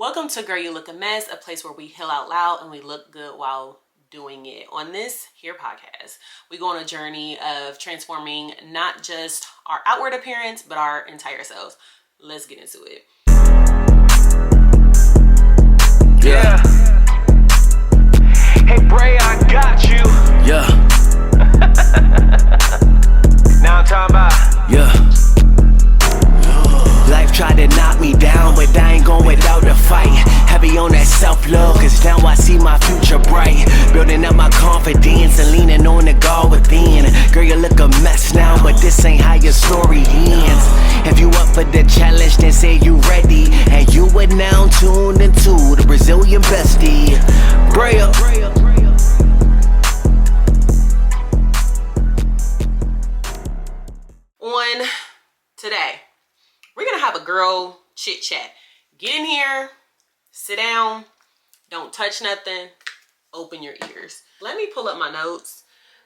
Welcome to Girl You Look a Mess, a place where we heal out loud and we look good while doing it. On this here podcast, we go on a journey of transforming not just our outward appearance, but our entire selves. Let's get into it. Yeah. Hey Bray, I got you. Yeah. Now I'm talking about. Yeah. Life tried to knock me down, but I ain't going without the fight. Heavy on that self-love, cause now I see my future bright. Building up my confidence and leaning on the God within. Girl, you look a mess now, but this ain't how your story ends. If you up for the challenge, then say you ready. And you are now tuned into the Brazilian bestie, Brea. On today, we're gonna have a girl chit chat. Get in here, sit down, don't touch nothing, open your ears. Let me pull up my notes.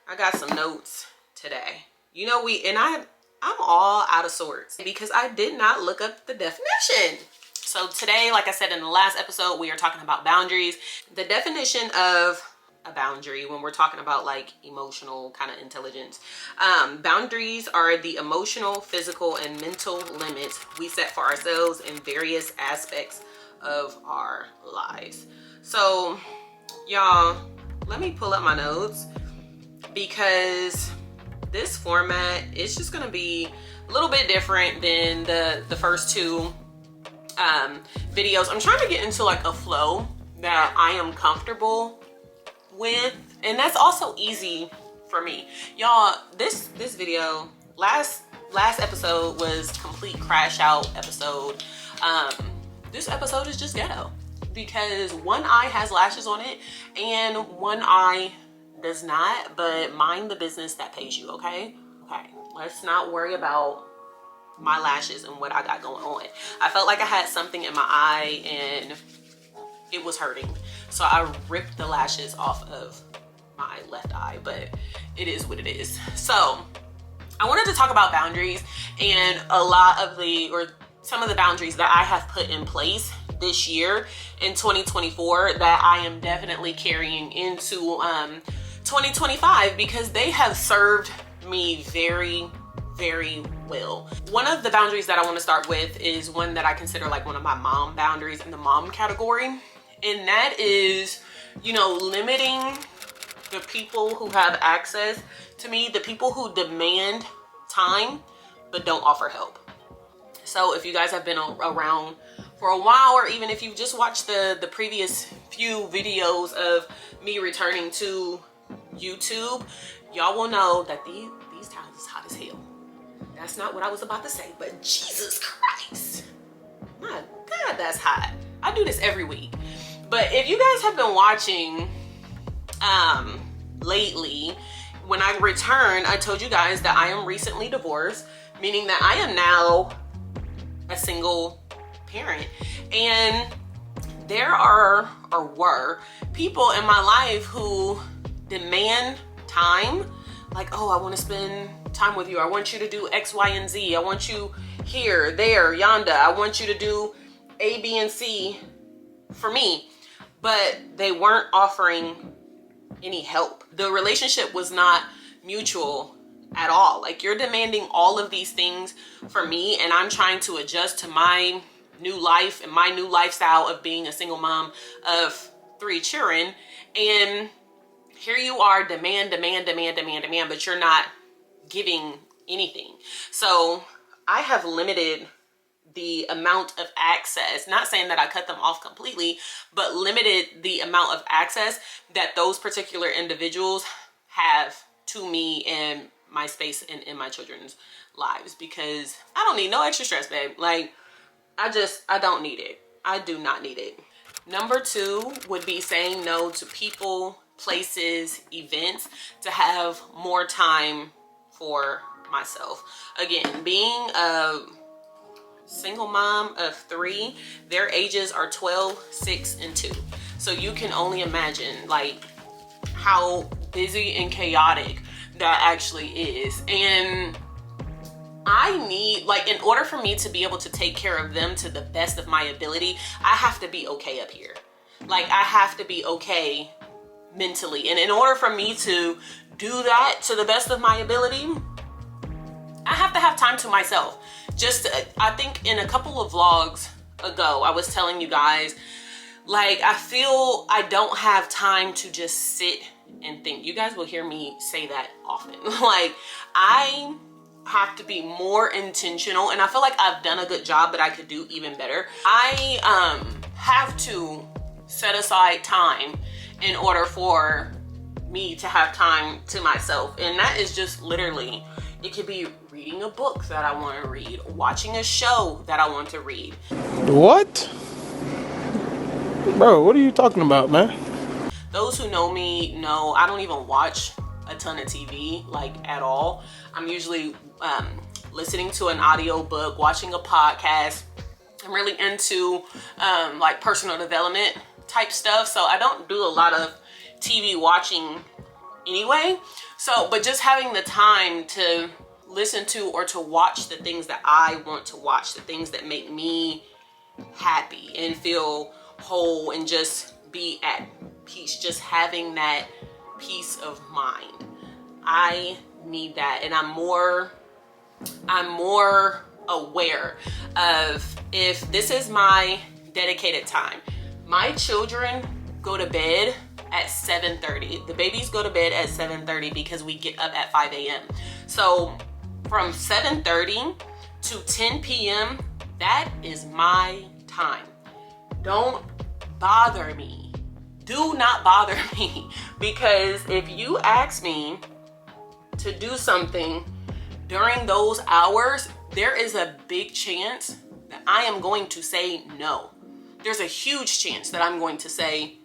I got some notes today. You know, I'm all out of sorts because I did not look up the definition. So today, like I said in the last episode, we are talking about boundaries. The definition of a boundary, when we're talking about like emotional kind of intelligence, boundaries are the emotional, physical, and mental limits we set for ourselves in various aspects of our lives. So y'all, let me pull up my notes because this format is just gonna be a little bit different than the first two videos. I'm trying to get into like a flow that I am comfortable with, and that's also easy for me. Y'all, this video, last episode was complete crash out episode. This episode is just ghetto because one eye has lashes on it and one eye does not, but mind the business that pays you. Okay, let's not worry about my lashes and what I got going on. I felt like I had something in my eye and it was hurting, so I ripped the lashes off of my left eye, but it is what it is. So I wanted to talk about boundaries and some of the boundaries that I have put in place this year in 2024 that I am definitely carrying into 2025 because they have served me very, very well. One of the boundaries that I want to start with is one that I consider like one of my mom boundaries in the mom category. And that is, you know, limiting the people who have access to me, the people who demand time but don't offer help. So if you guys have been around for a while, or even if you've just watched the previous few videos of me returning to YouTube, y'all will know that these times is hot as hell. That's not what I was about to say, but Jesus Christ, my God, that's hot. I do this every week. But if you guys have been watching lately, when I returned, I told you guys that I am recently divorced, meaning that I am now a single parent. And there were people in my life who demand time, like, oh, I want to spend time with you. I want you to do X, Y, and Z. I want you here, there, yonder. I want you to do A, B, and C for me. But they weren't offering any help. The relationship was not mutual at all. Like, you're demanding all of these things for me, and I'm trying to adjust to my new life and my new lifestyle of being a single mom of 3 children. And here you are, demand, but you're not giving anything. So I have limited the amount of access, not saying that I cut them off completely, but limited the amount of access that those particular individuals have to me and my space and in my children's lives, because I don't need no extra stress, babe. Like, I don't need it. I do not need it. Number 2 would be saying no to people, places, events to have more time for myself. Again, being a single mom of 3, their ages are 12, 6, and 2. So you can only imagine like how busy and chaotic that actually is. And I need, like, in order for me to be able to take care of them to the best of my ability, I have to be okay up here. Like, I have to be okay mentally. And in order for me to do that to the best of my ability, I have to have time to myself. I think in a couple of vlogs ago, I was telling you guys, like, I feel I don't have time to just sit and think. You guys will hear me say that often. Like, I have to be more intentional, and I feel like I've done a good job, but I could do even better. I have to set aside time in order for me to have time to myself, and that is just literally, it could be reading a book that I want to read, watching a show that I want to read. What? Bro, what are you talking about, man? Those who know me know I don't even watch a ton of TV, like, at all. I'm usually listening to an audio book, watching a podcast. I'm really into like personal development type stuff, so I don't do a lot of TV watching anyway. So, but just having the time to listen to or to watch the things that I want to watch, the things that make me happy and feel whole and just be at peace, just having that peace of mind. I need that, and I'm more aware of, if this is my dedicated time. My children go to bed at 7:30. The babies go to bed at 7:30 because we get up at 5 a.m. So from 7:30 to 10 p.m., that is my time. Don't bother me. Do not bother me, because if you ask me to do something during those hours, there is a big chance that I am going to say no. There's a huge chance that I'm going to say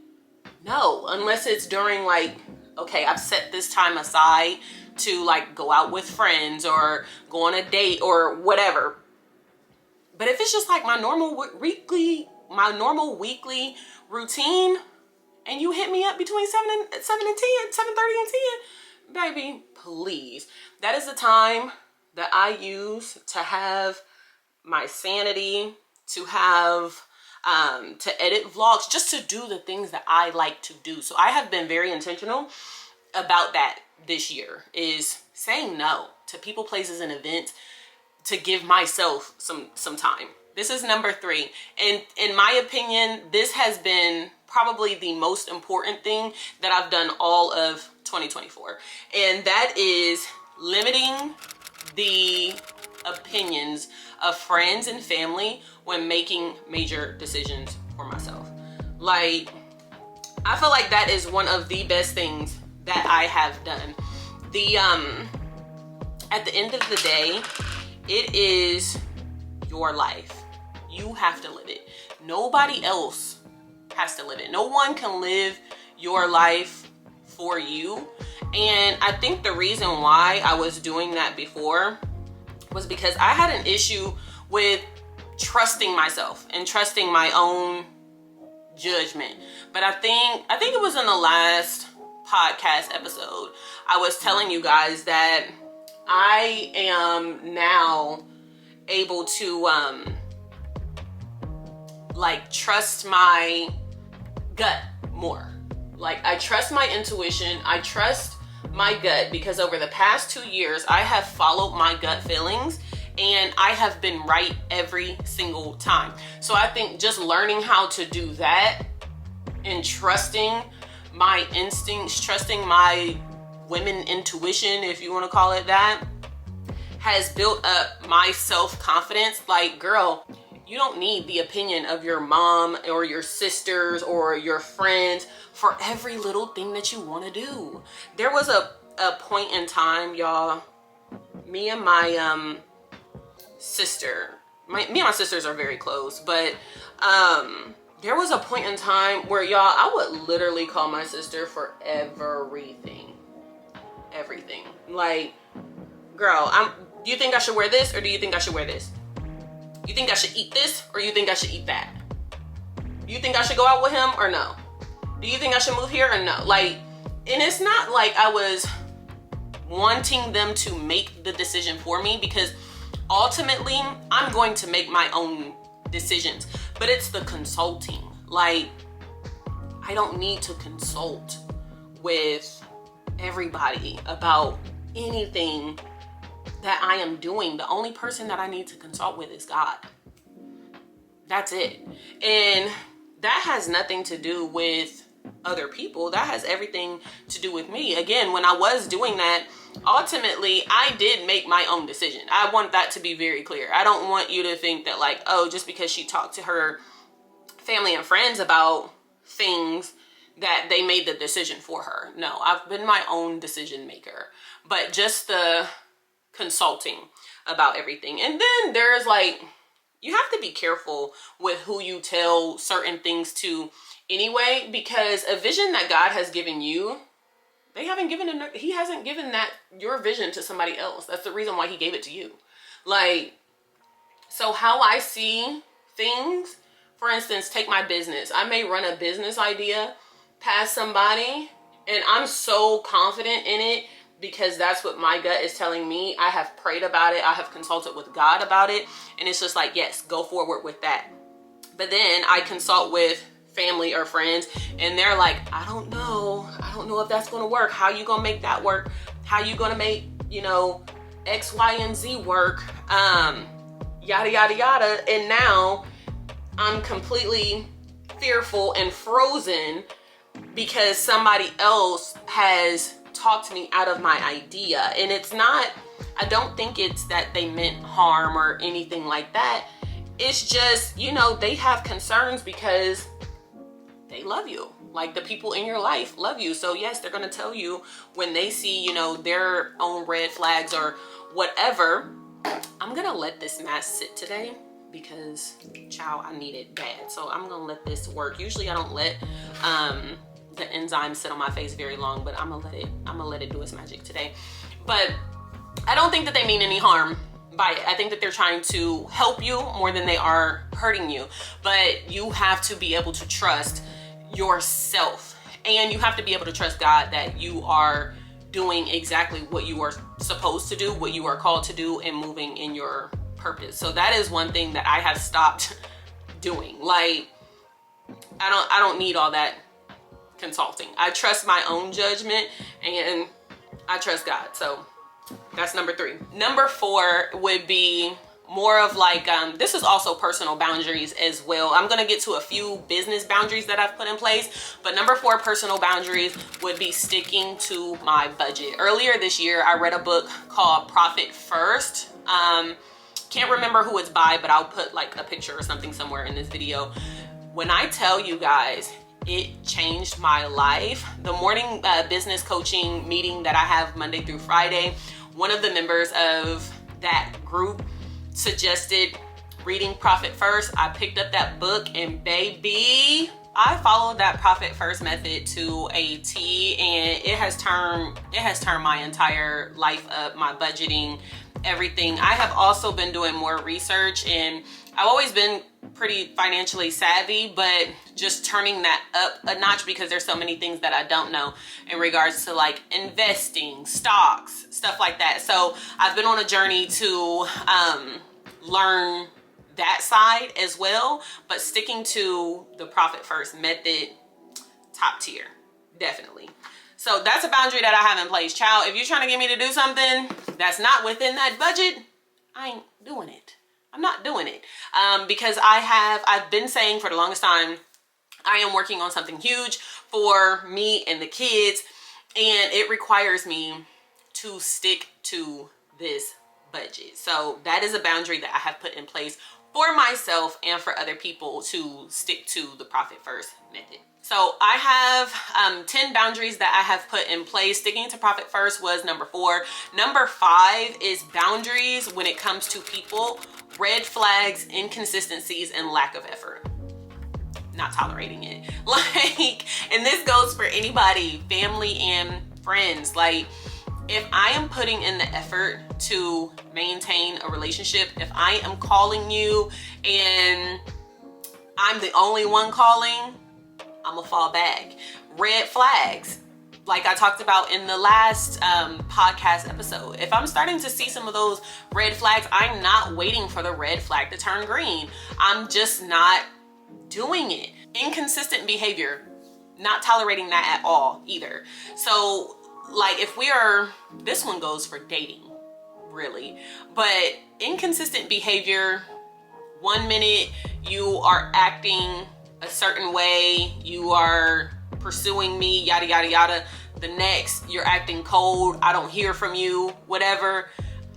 no, unless it's during, like, okay, I've set this time aside to, like, go out with friends or go on a date or whatever. But if it's just like my normal weekly routine, and you hit me up between 7 and 10, 7:30 and 10, baby, please. That is the time that I use to have my sanity, to have, to edit vlogs, just to do the things that I like to do. So I have been very intentional about that this year, is saying no to people, places, and events to give myself some time. This is number 3. And in my opinion, this has been probably the most important thing that I've done all of 2024. And that is limiting the opinions of friends and family when making major decisions for myself. Like, I feel like that is one of the best things that I have done. At the end of the day, it is your life. You have to live it. Nobody else has to live it. No one can live your life for you. And I think the reason why I was doing that before was because I had an issue with trusting myself and trusting my own judgment. But I think it was in the last podcast episode, I was telling you guys that I am now able to like trust my gut more. Like, I trust my intuition, I trust my gut, because over the past 2 years I have followed my gut feelings and I have been right every single time. So I think just learning how to do that and trusting my instincts, trusting my women intuition, if you want to call it that, has built up my self-confidence. Like, girl, you don't need the opinion of your mom or your sisters or your friends for every little thing that you want to do. There was a point in time, y'all, me and my sister, me and my sisters are very close, but there was a point in time where, y'all, I would literally call my sister for everything. Like, girl, do you think I should wear this, or do you think I should wear this? You think I should eat this, or you think I should eat that? Do you think I should go out with him or no? Do you think I should move here or no? Like, and it's not like I was wanting them to make the decision for me, because ultimately, I'm going to make my own decisions, but it's the consulting. Like, I don't need to consult with everybody about anything that I am doing. The only person that I need to consult with is God. That's it. And that has nothing to do with other people. That has everything to do with me. Again, when I was doing that, ultimately, I did make my own decision. I want that to be very clear. I don't want you to think that like, oh, just because she talked to her family and friends about things that they made the decision for her. No, I've been my own decision maker, but just the consulting about everything. And then there's like, you have to be careful with who you tell certain things to anyway, because a vision that God has given you, he hasn't given that, your vision, to somebody else. That's the reason why he gave it to you. Like, so how I see things, for instance, take my business. I may run a business idea past somebody and I'm so confident in it because that's what my gut is telling me. I have prayed about it. I have consulted with God about it. And it's just like, yes, go forward with that. But then I consult with family or friends and they're like, I don't know if that's going to work. How you going to make that work? How you going to make, X, Y, and Z work? Yada, yada, yada. And now I'm completely fearful and frozen because somebody else has talked me out of my idea. And it's not, I don't think it's that they meant harm or anything like that. It's just, they have concerns because they love you. Like, the people in your life love you. So yes, they're going to tell you when they see, their own red flags or whatever. I'm going to let this mask sit today because, child, I need it bad. So I'm going to let this work. Usually I don't let the enzyme sit on my face very long, but I'm gonna let it do its magic today. But I don't think that they mean any harm by it. I think that they're trying to help you more than they are hurting you. But you have to be able to trust yourself, and you have to be able to trust God that you are doing exactly what you are supposed to do, what you are called to do, and moving in your purpose. So that is one thing that I have stopped doing. Like, I don't need all that consulting. I trust my own judgment and I trust God. So that's number 3. Number 4 would be more of like, this is also personal boundaries as well. I'm going to get to a few business boundaries that I've put in place, but number 4 personal boundaries would be sticking to my budget. Earlier this year, I read a book called Profit First. Can't remember who it's by, but I'll put like a picture or something somewhere in this video. When I tell you guys, it changed my life. The morning business coaching meeting that I have Monday through Friday, one of the members of that group suggested reading Profit First. I picked up that book and baby, I followed that Profit First method to a T, and it has turned my entire life up, my budgeting, everything. I have also been doing more research, and I've always been pretty financially savvy, but just turning that up a notch because there's so many things that I don't know in regards to like investing, stocks, stuff like that. So I've been on a journey to learn that side as well, but sticking to the Profit First method, top tier, definitely. So that's a boundary that I have in place. Child, if you're trying to get me to do something that's not within that budget, I ain't doing it. I'm not doing it because I've been saying for the longest time, I am working on something huge for me and the kids, and it requires me to stick to this budget. So that is a boundary that I have put in place for myself and for other people to stick to the Profit First method. So I have 10 boundaries that I have put in place. Sticking to Profit First was number 4. Number 5 is boundaries when it comes to people, red flags, inconsistencies, and lack of effort. Not tolerating it. Like, and this goes for anybody, family and friends. Like, if I am putting in the effort to maintain a relationship, if I am calling you and I'm the only one calling, I'm gonna fall back. Red flags. Like I talked about in the last podcast episode, if I'm starting to see some of those red flags, I'm not waiting for the red flag to turn green. I'm just not doing it. Inconsistent behavior, not tolerating that at all either. So like if this one goes for dating really, but inconsistent behavior, 1 minute you are acting a certain way, you are pursuing me, yada yada yada. The next you're acting cold, I don't hear from you, whatever.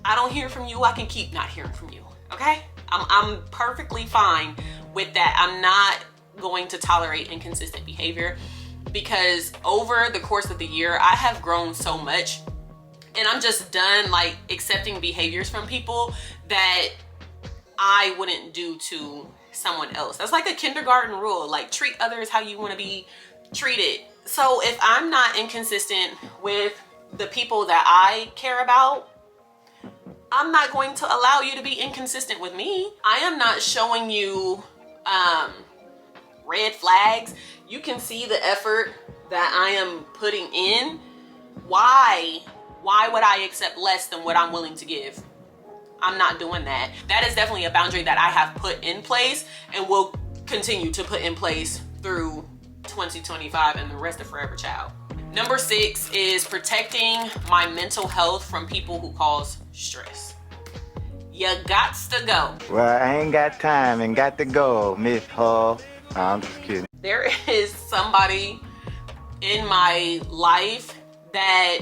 I don't hear from you, I can keep not hearing from you, okay? I'm perfectly fine with that. I'm not going to tolerate inconsistent behavior because over the course of the year, I have grown so much and I'm just done like accepting behaviors from people that I wouldn't do to someone else. That's like a kindergarten rule, like treat others how you want to be treated. So if I'm not inconsistent with the people that I care about, I'm not going to allow you to be inconsistent with me. I am not showing you red flags. You can see the effort that I am putting in. Why would I accept less than what I'm willing to give? I'm not doing that. That is definitely a boundary that I have put in place and will continue to put in place through 2025 and the rest of Forever Child. Number 6 is protecting my mental health from people who cause stress. You gots to go. Well, I ain't got time and got to go, Miss Hall. No, I'm just kidding. There is somebody in my life that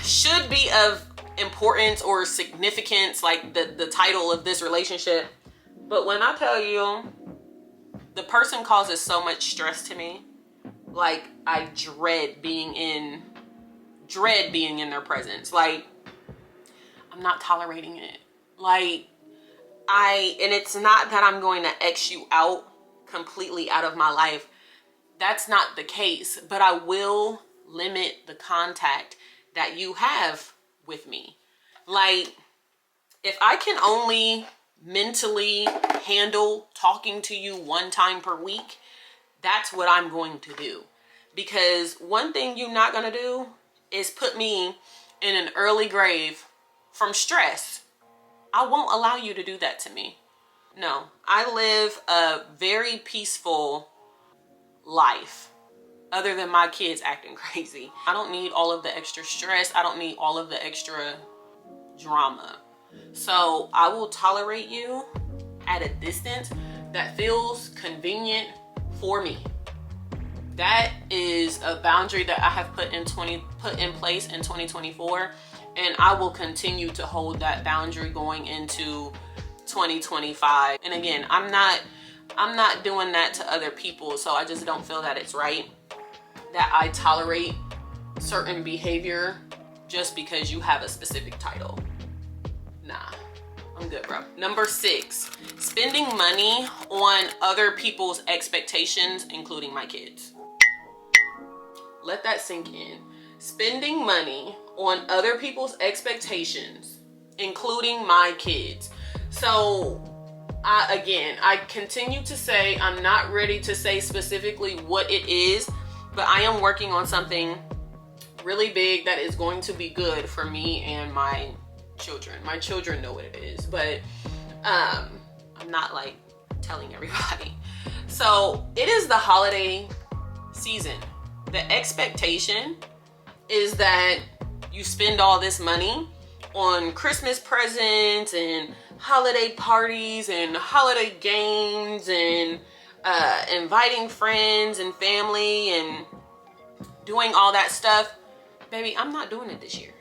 should be of importance or significance, like the title of this relationship. But when I tell you, the person causes so much stress to me, like I dread being in their presence. Like I'm not tolerating it. Like and it's not that I'm going to X you out completely out of my life. That's not the case, but I will limit the contact that you have with me. Like if I can only mentally handle talking to you 1 time per week, that's what I'm going to do. Because one thing you're not going to do is put me in an early grave from stress. I won't allow you to do that to me. No, I live a very peaceful life other than my kids acting crazy. I don't need all of the extra stress. I don't need all of the extra drama. So I will tolerate you at a distance that feels convenient for me. That is a boundary that I have put in place in 2024, and I will continue to hold that boundary going into 2025. And again, I'm not doing that to other people, so I just don't feel that it's right that I tolerate certain behavior just because you have a specific title. Nah, I'm good, bro. Number 6, spending money on other people's expectations, including my kids. Let that sink in. Spending money on other people's expectations, including my kids. So I continue to say I'm not ready to say specifically what it is, but I am working on something really big that is going to be good for me and my children. My children know what it is, but I'm not like telling everybody. So it is the holiday season. The expectation is that you spend all this money on Christmas presents and holiday parties and holiday games and inviting friends and family and doing all that stuff. Baby, I'm not doing it this year.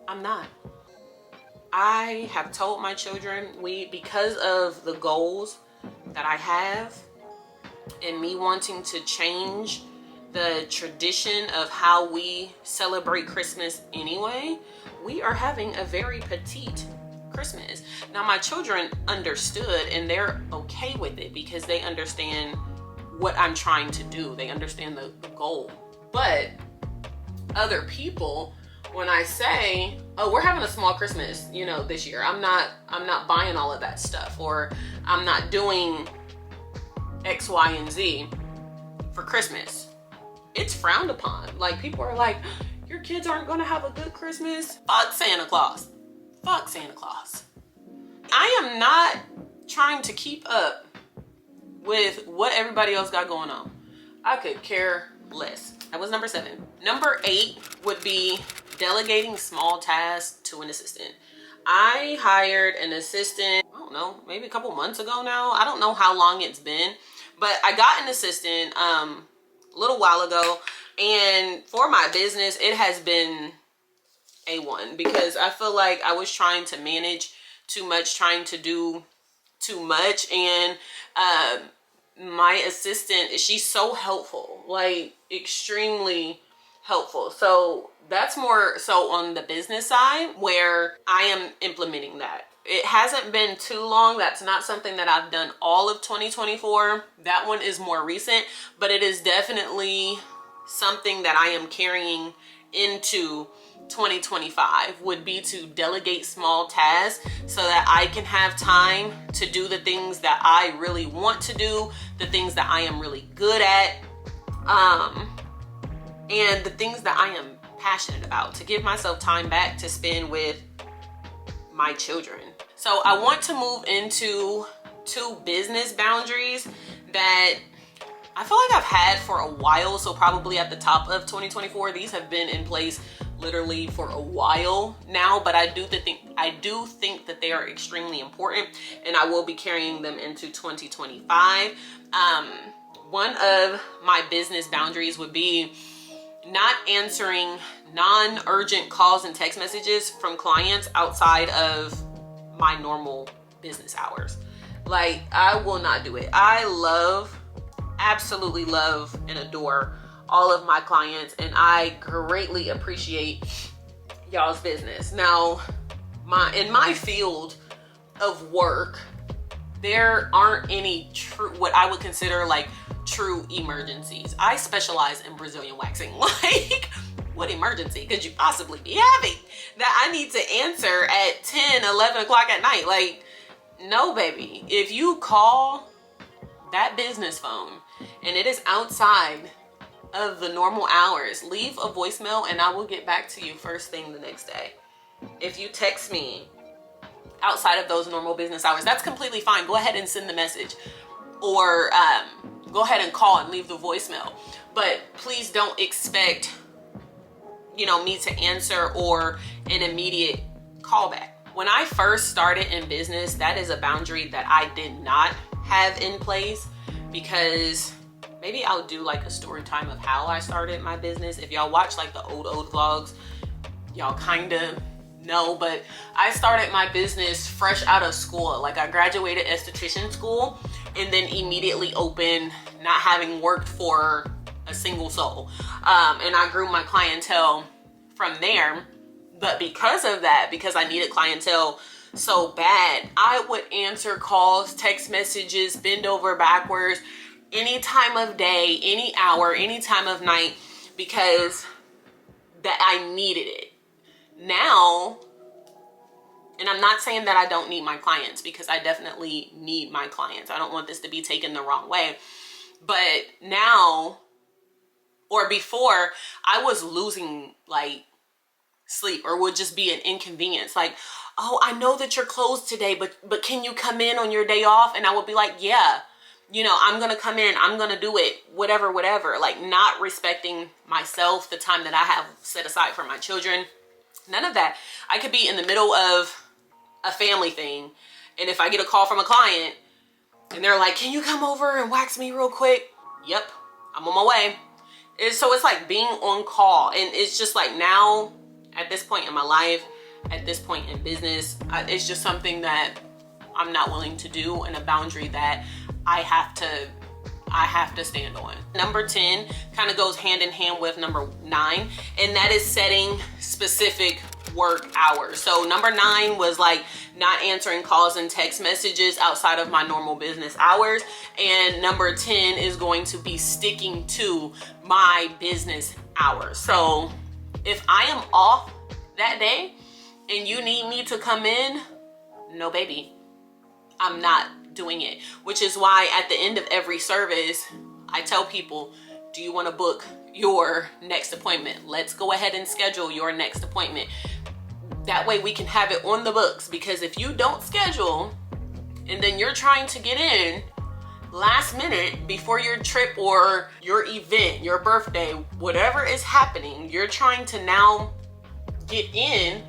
I'm not. I have told my children, because of the goals that I have and me wanting to change the tradition of how we celebrate Christmas anyway, we are having a very petite Christmas. Now my children understood and they're okay with it because they understand what I'm trying to do. They understand the goal. But other people, when I say, oh, we're having a small Christmas, this year, I'm not buying all of that stuff, or I'm not doing X, Y, and Z for Christmas. it's frowned upon. Like, people are like, your kids aren't gonna have a good Christmas. Fuck Santa Claus. Fuck Santa Claus. I am not trying to keep up with what everybody else got going on. I could care less. That was number 7. Number 8 would be delegating small tasks to an assistant. I hired an assistant, I don't know, maybe a couple months ago now. I don't know how long it's been, but I got an assistant a little while ago, and for my business, it has been A1 because I feel like I was trying to manage too much, trying to do too much, and my assistant, she's so helpful, like extremely helpful. So that's more so on the business side where I am implementing that. It hasn't been too long. That's not something that I've done all of 2024. That one is more recent, but it is definitely something that I am carrying into 2025, would be to delegate small tasks so that I can have time to do the things that I really want to do, the things that I am really good at, and the things that I am passionate about, to give myself time back to spend with my children. So I want to move into 2 business boundaries that I feel like I've had for a while. So probably at the top of 2024, these have been in place literally for a while now, but I do think that they are extremely important, and I will be carrying them into 2025. One of my business boundaries would be not answering non-urgent calls and text messages from clients outside of my normal business hours. Like, I will not do it. I absolutely love and adore all of my clients, and I greatly appreciate y'all's business. Now, in my field of work, there aren't any what I would consider like true emergencies. I specialize in Brazilian waxing. Like, what emergency could you possibly be having that I need to answer at 10, 11 o'clock at night? Like, no, baby. If you call that business phone and it is outside of the normal hours, leave a voicemail and I will get back to you first thing the next day. If you text me outside of those normal business hours, that's completely fine. Go ahead and send the message, or go ahead and call and leave the voicemail. But please don't expect, me to answer or an immediate callback. When I first started in business, that is a boundary that I did not have in place, because maybe I'll do like a story time of how I started my business. If y'all watch like the old vlogs, y'all kind of know, but I started my business fresh out of school. Like, I graduated esthetician school and then immediately opened, not having worked for a single soul. And I grew my clientele from there. But because of that, because I needed clientele so bad, I would answer calls, text messages, bend over backwards, any time of day, any hour, any time of night, because that I needed it. Now, and I'm not saying that I don't need my clients, because I definitely need my clients. I don't want this to be taken the wrong way. But now, or before, I was losing like sleep, or would just be an inconvenience. Like, oh, I know that you're closed today, but can you come in on your day off? And I would be like, yeah, I'm gonna come in, I'm gonna do it, whatever. Like, not respecting myself, the time that I have set aside for my children. None of that. I could be in the middle of a family thing, and if I get a call from a client and they're like, can you come over and wax me real quick? Yep, I'm on my way. So it's like being on call, and it's just like, now at this point in my life, at this point in business, it's just something that I'm not willing to do, and a boundary that I have to stand on. Number 10 kind of goes hand in hand with number 9, and that is setting specific work hours. So number 9 was like not answering calls and text messages outside of my normal business hours, and number 10 is going to be sticking to my business hours. So if I am off that day and you need me to come in, no baby, I'm not doing it. Which is why at the end of every service, I tell people, Do you want to book your next appointment? Let's go ahead and schedule your next appointment. That way we can have it on the books, because if you don't schedule and then you're trying to get in last minute before your trip or your event, your birthday, whatever is happening, you're trying to now get in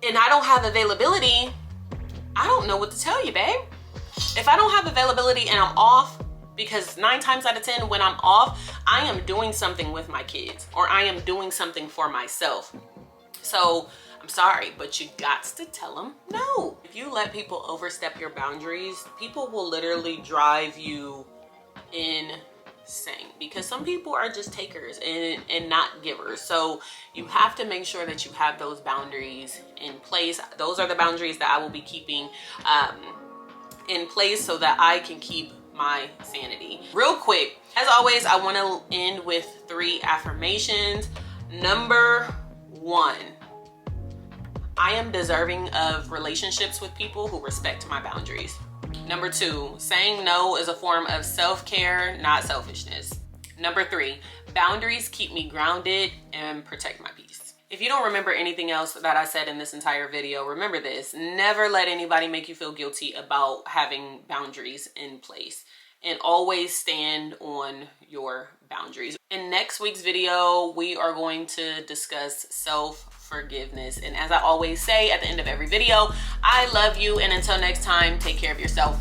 and I don't have availability, I don't know what to tell you, babe. If I don't have availability and I'm off, because 9 times out of 10 when I'm off, I am doing something with my kids or I am doing something for myself. So I'm sorry, but you got to tell them no. If you let people overstep your boundaries, people will literally drive you insane, because some people are just takers and not givers. So you have to make sure that you have those boundaries in place. Those are the boundaries that I will be keeping in place so that I can keep my sanity. Real quick, as always, I want to end with 3 affirmations. Number 1, I am deserving of relationships with people who respect my boundaries. Number 2, saying no is a form of self-care, not selfishness. Number 3, boundaries keep me grounded and protect my peace. If you don't remember anything else that I said in this entire video, remember this: never let anybody make you feel guilty about having boundaries in place, and always stand on your boundaries. In next week's video, we are going to discuss self-forgiveness. And as I always say at the end of every video, I love you, and until next time, take care of yourself.